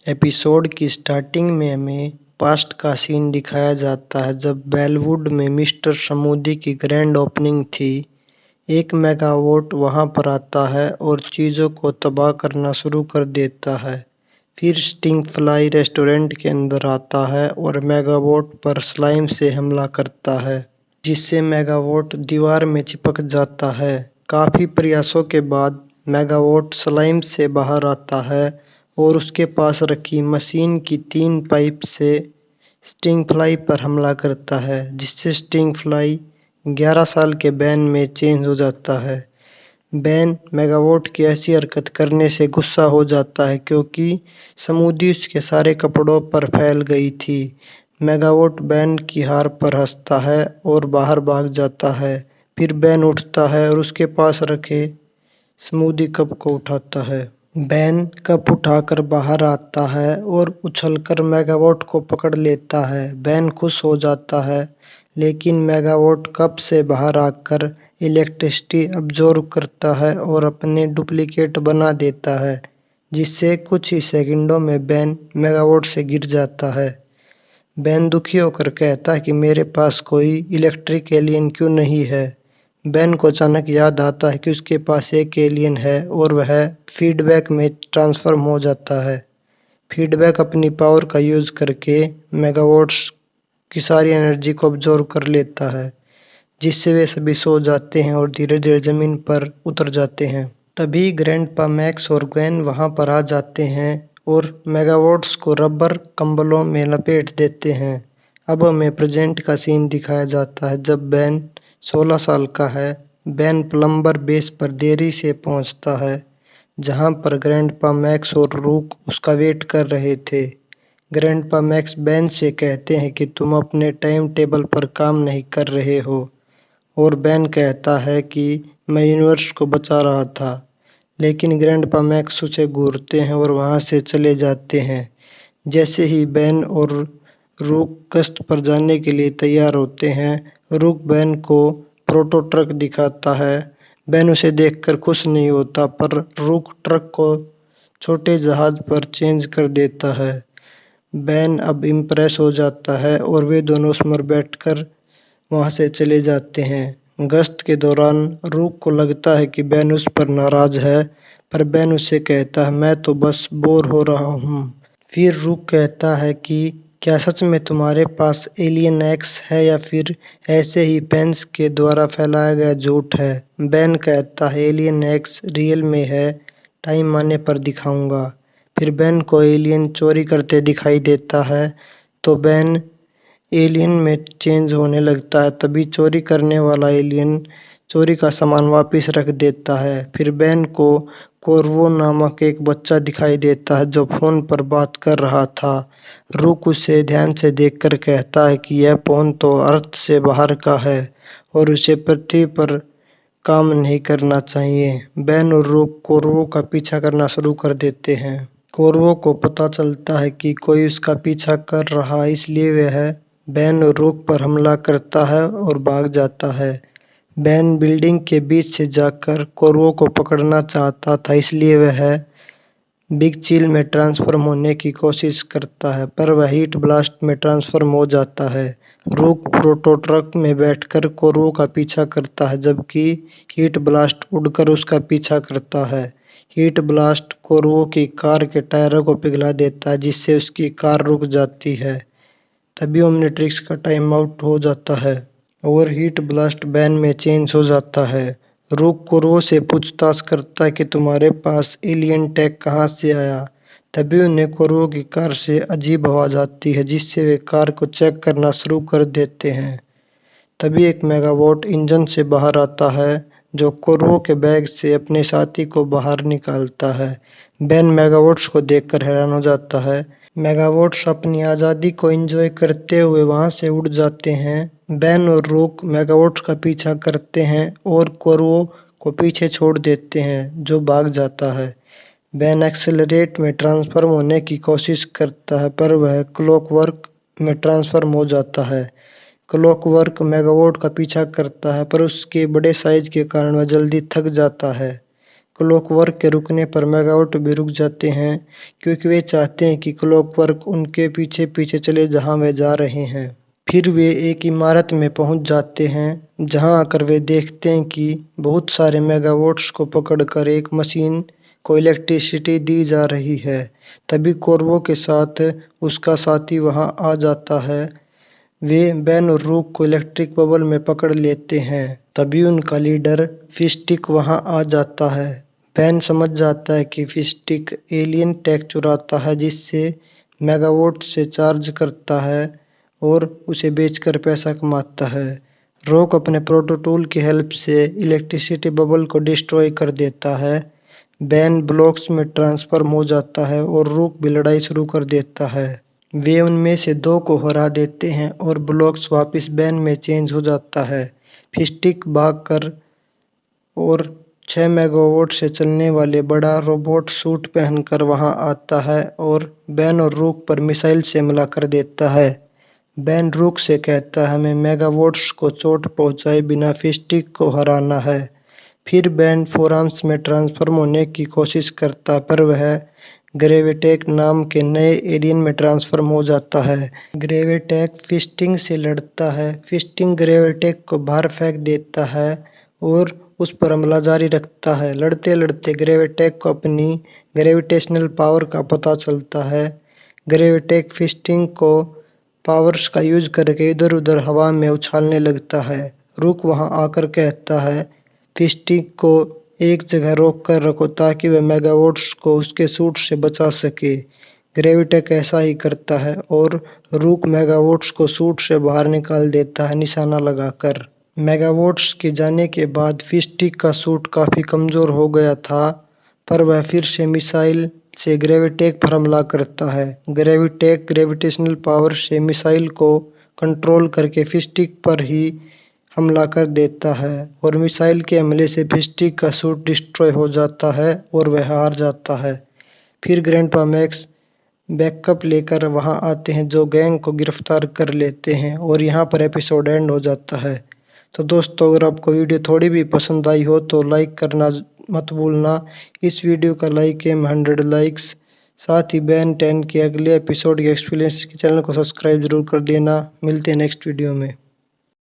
Episode की starting में हमें पास्ट का सीन दिखाया जाता है जब बेलवुड में मिस्टर समूदी की ग्रैंड ओपनिंग थी। 1 मेगावाट वहां पर आता है और चीजों को तबाह करना शुरू कर देता है। फिर स्टिंग फ्लाई रेस्टोरेंट के अंदर आता है और मेगावाट पर स्लाइम से हमला करता है, जिससे मेगावाट दीवार में चिपक जाता है। काफी प्रयासों के बाद मेगावाट स्लाइम से बाहर आता है और उसके पास रखी मशीन की 3 पाइप से स्टिंग फ्लाई पर हमला करता है, जिससे स्टिंग फ्लाई 11 साल के बैन में चेंज हो जाता है। बैन मेगावाट की ऐसी हरकत करने से गुस्सा हो जाता है क्योंकि समूदी उसके सारे कपड़ों पर फैल गई थी। मेगावाट बैन की हार पर हंसता है और बाहर भाग जाता है। फिर बैन उठता है और उसके पास रखे स्मूदी कप को उठाता है। बैन कप उठाकर बाहर आता है और उछलकर मेगावाट को पकड़ लेता है। बैन खुश हो जाता है, लेकिन मेगावाट कप से बाहर आकर इलेक्ट्रिसिटी अब्जॉर्ब करता है और अपने डुप्लीकेट बना देता है, जिससे कुछ ही सेकंडों में बैन मेगावाट से गिर जाता है। बैन दुखी होकर कहता है कि मेरे पास कोई इलेक्ट्रिक एलियन क्यों नहीं है। बैन को अचानक याद आता है कि उसके पास एक एलियन है और वह फीडबैक में ट्रांसफॉर्म हो जाता है। फीडबैक अपनी पावर का यूज करके मेगावाट्स की सारी एनर्जी को अब्जॉर्ब कर लेता है, जिससे वे सभी सो जाते हैं और धीरे धीरे जमीन पर उतर जाते हैं। तभी ग्रैंडपा मैक्स और ग्वेन वहां पर आ जाते हैं और मेगावाट्स को रबर कंबलों में लपेट देते हैं। अब हमें प्रेजेंट का सीन दिखाया जाता है जब बैन 16 साल का है। बैन प्लम्बर बेस पर देरी से पहुंचता है, जहां पर ग्रैंडपा मैक्स और रूक उसका वेट कर रहे थे। ग्रैंडपा मैक्स बैन से कहते हैं कि तुम अपने टाइम टेबल पर काम नहीं कर रहे हो, और बैन कहता है कि मैं यूनिवर्स को बचा रहा था। लेकिन ग्रैंडपा मैक्स उसे घूरते हैं और वहां से चले जाते हैं। जैसे ही बैन और रूक गश्त पर जाने के लिए तैयार होते हैं, रूक बैन को प्रोटो ट्रक दिखाता है। बैन उसे देखकर खुश नहीं होता, पर रूक ट्रक को छोटे जहाज पर चेंज कर देता है। बैन अब इम्प्रेस हो जाता है और वे दोनों उस पर बैठकर वहां से चले जाते हैं। गश्त के दौरान रूक को लगता है कि बैन उस पर नाराज है, पर बैन उसे कहता है मैं तो बस बोर हो रहा हूँ। फिर रूक कहता है कि क्या सच में तुम्हारे पास एलियन एक्स है या फिर ऐसे ही फैंस के द्वारा फैलाया गया झूठ है। बैन कहता है एलियन एक्स रियल में है, टाइम आने पर दिखाऊंगा। फिर बैन को एलियन चोरी करते दिखाई देता है, तो बैन एलियन में चेंज होने लगता है। तभी चोरी करने वाला एलियन चोरी का सामान वापस रख देता है। फिर बैन को कोर्वो नामक एक बच्चा दिखाई देता है जो फोन पर बात कर रहा था। रूक उसे ध्यान से देखकर कहता है कि यह फोन तो अर्थ से बाहर का है और उसे पृथ्वी पर काम नहीं करना चाहिए। बैन और रूक कोर्वो का पीछा करना शुरू कर देते हैं। कोर्वो को पता चलता है कि कोई उसका पीछा कर रहा है, इसलिए वह बैन और रूक पर हमला करता है और भाग जाता है। बैन बिल्डिंग के बीच से जाकर कोर्वो को पकड़ना चाहता था, इसलिए वह बिग चिल में ट्रांसफॉर्म होने की कोशिश करता है, पर वह हीट ब्लास्ट में ट्रांसफॉर्म हो जाता है। रूक प्रोटो ट्रक में बैठकर कोर्वो का पीछा करता है, जबकि हीट ब्लास्ट उड़कर उसका पीछा करता है। हीट ब्लास्ट कोर्वो की कार के टायरों को पिघला देता है, जिससे उसकी कार रुक जाती है। तभी ओमनिट्रिक्स का टाइम आउट हो जाता है और हीट ब्लास्ट बैन में चेंज हो जाता है। रूक कोर्वो से पूछताछ करता है कि तुम्हारे पास एलियन टैग कहाँ से आया। तभी उन्हें कोर्वो की कार से अजीब आवाज आती है, जिससे वे कार को चेक करना शुरू कर देते हैं। तभी एक मेगावाट इंजन से बाहर आता है, जो कोर्वो के बैग से अपने साथी को बाहर निकालता है। बैन मेगावाट्स को देखकर हैरान हो जाता है। मेगावाट्स अपनी आजादी को एंजॉय करते हुए वहां से उड़ जाते हैं। बैन और रूक मेगावाट्स का पीछा करते हैं और कोर्वो को पीछे छोड़ देते हैं, जो भाग जाता है। बैन एक्सेलरेट में ट्रांसफॉर्म होने की कोशिश करता है, पर वह क्लॉकवर्क में ट्रांसफॉर्म हो जाता है। क्लॉकवर्क मेगावाट का पीछा करता है, पर उसके बड़े साइज के कारण वह जल्दी थक जाता है। क्लॉकवर्क के रुकने पर मैगावोट भी रुक जाते हैं, क्योंकि वे चाहते हैं कि क्लॉकवर्क उनके पीछे पीछे चले जहां वे जा रहे हैं। फिर वे एक इमारत में पहुंच जाते हैं, जहां आकर वे देखते हैं कि बहुत सारे मेगावाट्स को पकड़कर एक मशीन को इलेक्ट्रिसिटी दी जा रही है। तभी कॉर्वो के साथ उसका साथी वहां आ जाता है। वे बेन और रूक को इलेक्ट्रिक बबल में पकड़ लेते हैं। तभी उनका लीडर फिस्टिक वहां आ जाता है। बेन समझ जाता है कि फिस्टिक एलियन टेक चुराता है, जिससे मेगावाट से चार्ज करता है और उसे बेचकर पैसा कमाता है। रॉक अपने प्रोटोटूल की हेल्प से इलेक्ट्रिसिटी बबल को डिस्ट्रॉय कर देता है। बेन ब्लॉक्स में ट्रांसफॉर्म हो जाता है और रॉक भी लड़ाई शुरू कर देता है। वे उनमें से दो को हरा देते हैं और ब्लॉक्स वापस बेन में चेंज हो जाता है। फिस्टिक भागकर और 6 मेगावाट से चलने वाले बड़ा रोबोट सूट पहनकर वहां आता है और बेन और रूक पर मिसाइल से हमला कर देता है। बेन रूक से कहता है हमें मेगावाट्स को चोट पहुंचाए बिना फिस्टिक को हराना है। फिर बेन फोरआर्म्स में ट्रांसफॉर्म होने की कोशिश करता, पर वह ग्रेविटेक नाम के नए एलियन में ट्रांसफॉर्म हो जाता है। ग्रेविटेक फिस्टिंग से लड़ता है। फिस्टिंग ग्रेविटेक को बाहर फेंक देता है और उस पर हमला जारी रखता है। लड़ते लड़ते ग्रेविटेक को अपनी ग्रेविटेशनल पावर का पता चलता है। ग्रेविटेक फिस्टिंग को पावर्स का यूज करके इधर उधर हवा में उछालने लगता है। रुक वहां आकर कहता है फिस्टिक को एक जगह रोक कर रखो ताकि वह मेगावाट्स को उसके सूट से बचा सके। ग्रेविटेक ऐसा ही करता है और रूक मेगावाट्स को सूट से बाहर निकाल देता है निशाना लगाकर। मेगावाट्स के जाने के बाद फिस्टिक का सूट काफी कमजोर हो गया था, पर वह फिर से मिसाइल से ग्रेविटेक पर हमला करता है। ग्रेविटेक ग्रेविटेशनल पावर से मिसाइल को कंट्रोल करके फिस्टिक पर ही हमला कर देता है और मिसाइल के हमले से फिस्टिक का सूट डिस्ट्रॉय हो जाता है और वह हार जाता है। फिर ग्रैंडपा मैक्स बैकअप लेकर वहां आते हैं, जो गैंग को गिरफ्तार कर लेते हैं और यहाँ पर एपिसोड एंड हो जाता है। तो दोस्तों, अगर आपको वीडियो थोड़ी भी पसंद आई हो तो लाइक करना मत भूलना। इस वीडियो का लाइक एम 100 लाइक्स। साथ ही बेन 10 के अगले एपिसोड के एक्सपीरियंस के चैनल को सब्सक्राइब जरूर कर देना। मिलते हैं नेक्स्ट वीडियो में।